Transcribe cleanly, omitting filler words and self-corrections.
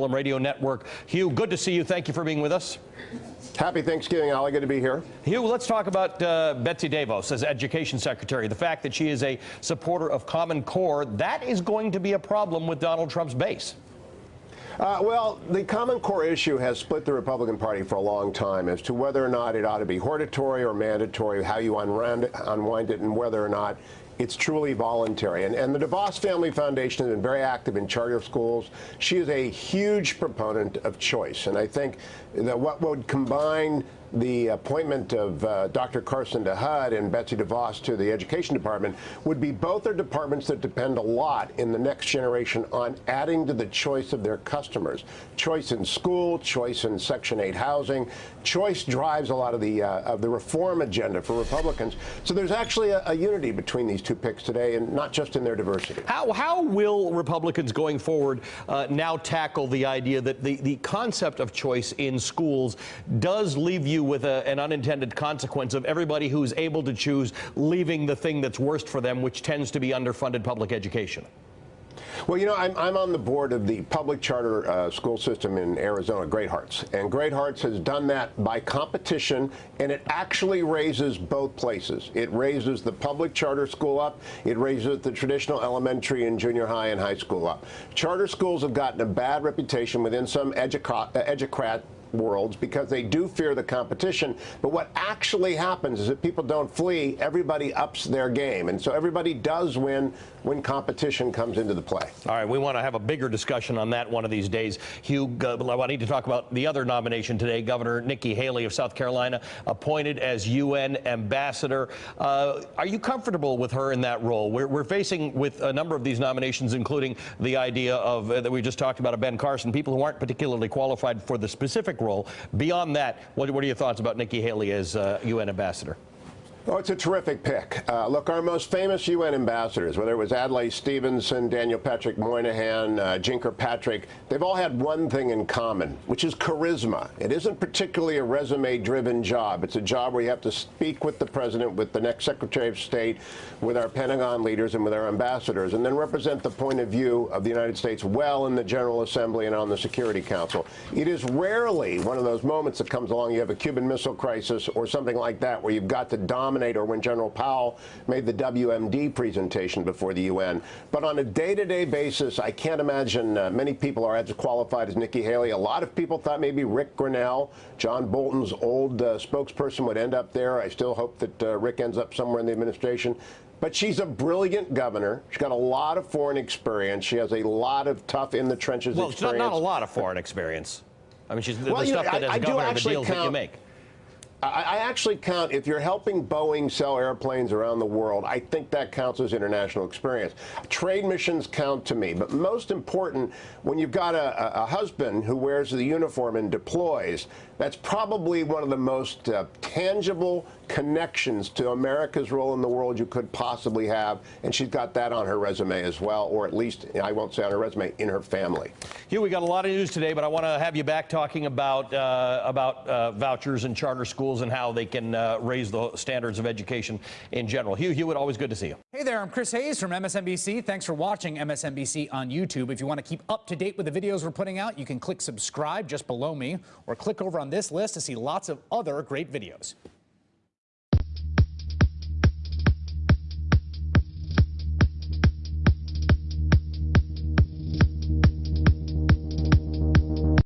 Radio Network. Hugh, good to see you. Thank you for being with us. Happy Thanksgiving, Ali. Good to be here. Hugh, let's talk about Betsy Devos as Education Secretary. The fact that she is a supporter of Common Core, that is going to be a problem with Donald Trump's base. Well, the Common Core issue has split the Republican Party for a long time as to whether or not it ought to be hortatory or mandatory, how you unwind it, and whether or not it's truly voluntary. And the Devos Family Foundation has been very active in charter schools. She is a huge proponent of choice. And I think that what would combine the appointment of Dr. Carson to HUD and Betsy Devos to the Education Department would be both are departments that depend a lot in the next generation on adding to the choice of their customers. Choice in school, choice in Section 8 housing. Choice drives a lot of the reform agenda for Republicans. So there's actually a unity between these two picks today, and not just in their diversity. How will Republicans going forward now tackle the idea that the concept of choice in schools does leave you with an unintended consequence of everybody who's able to choose leaving the thing that's worst for them, which tends to be underfunded public education? Well, you know, I'm on the board of the public charter school system in Arizona, Great Hearts. And Great Hearts has done that by competition, and it actually raises both places. It raises the public charter school up. It raises the traditional elementary and junior high and high school up. Charter schools have gotten a bad reputation within some educrat worlds because they do fear the competition. But what actually happens is that people don't flee, everybody ups their game. And so everybody does win when competition comes into the play. All right, we want to have a bigger discussion on that one of these days. Hugh, I need to talk about the other nomination today. Governor Nikki Haley of South Carolina appointed as UN ambassador. Are you comfortable with her in that role? We're facing with a number of these nominations, including the idea of that we just talked about, of Ben Carson, people who aren't particularly qualified for the specific role. Beyond that, what are your thoughts about Nikki Haley as UN ambassador? Oh, it's a terrific pick. Look, our most famous UN ambassadors, whether it was Adlai Stevenson, Daniel Patrick Moynihan, Jinker Patrick, they've all had one thing in common, which is charisma. It isn't particularly a resume-driven job. It's a job where you have to speak with the president, with the next Secretary of State, with our Pentagon leaders, and with our ambassadors, and then represent the point of view of the United States well in the General Assembly and on the Security Council. It is rarely one of those moments that comes along, you have a Cuban Missile Crisis or something like that, where you've got to dominate, or when General Powell made the WMD presentation before the UN. But on a day-to-day basis, I can't imagine many people are as qualified as Nikki Haley. A lot of people thought maybe Rick Grinnell, John Bolton's old spokesperson, would end up there. I still hope that Rick ends up somewhere in the administration. But she's a brilliant governor. She's got a lot of foreign experience. She has a lot of tough in-the-trenches experience. Well, it's not a lot of foreign experience. I mean, she's the stuff that as governor, the deals that you make. I actually count, if you're helping Boeing sell airplanes around the world, I think that counts as international experience. Trade missions count to me, but most important, when you've got a husband who wears the uniform and deploys, that's probably one of the most tangible connections to America's role in the world you could possibly have, and she's got that on her resume as well, or at least, I won't say on her resume, in her family. Hugh, we got a lot of news today, but I want to have you back talking about vouchers and charter schools and how they can raise the standards of education in general. Hugh Hewitt, always good to see you. Hey there, I'm Chris Hayes from MSNBC. Thanks for watching MSNBC on YouTube. If you want to keep up to date with the videos we're putting out, you can click subscribe just below me, or click over on this list to see lots of other great videos.